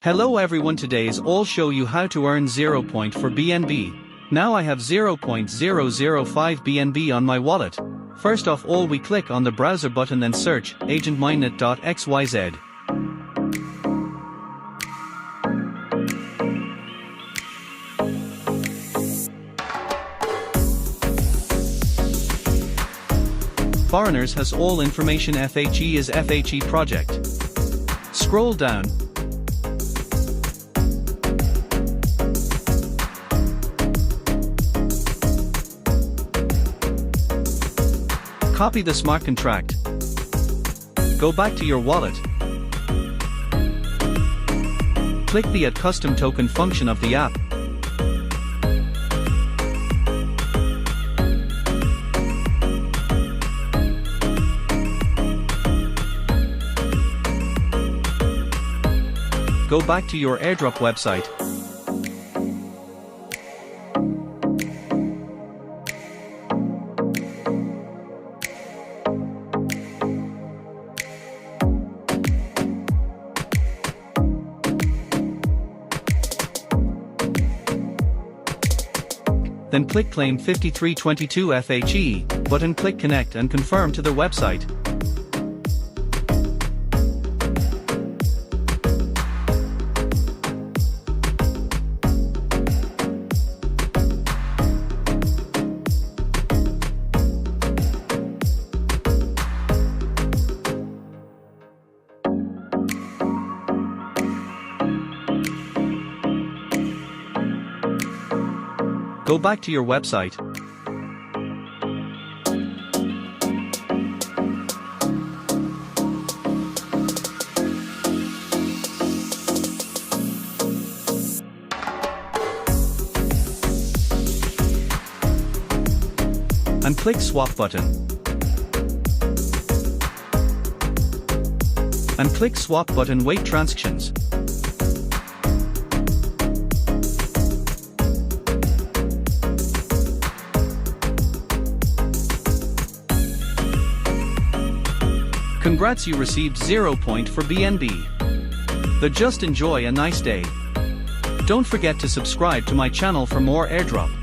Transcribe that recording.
Hello everyone, today's I'll show you how to earn 0.4 BNB. Now I have 0.005 BNB on my wallet. First off, all we click on the browser button, then search agentminet.xyz. Foreigners has all information. FHE is FHE project. Scroll down. Copy the smart contract. Go back to your wallet. Click the Add Custom Token function of the app. Go back to your airdrop website. Then click Claim 5322 FHE button, click Connect and confirm to the website. Go back to your website. And click Swap button. And click Swap button, wait transactions. Congrats, you received 0.4 BNB. Just enjoy a nice day. Don't forget to subscribe to my channel for more airdrop.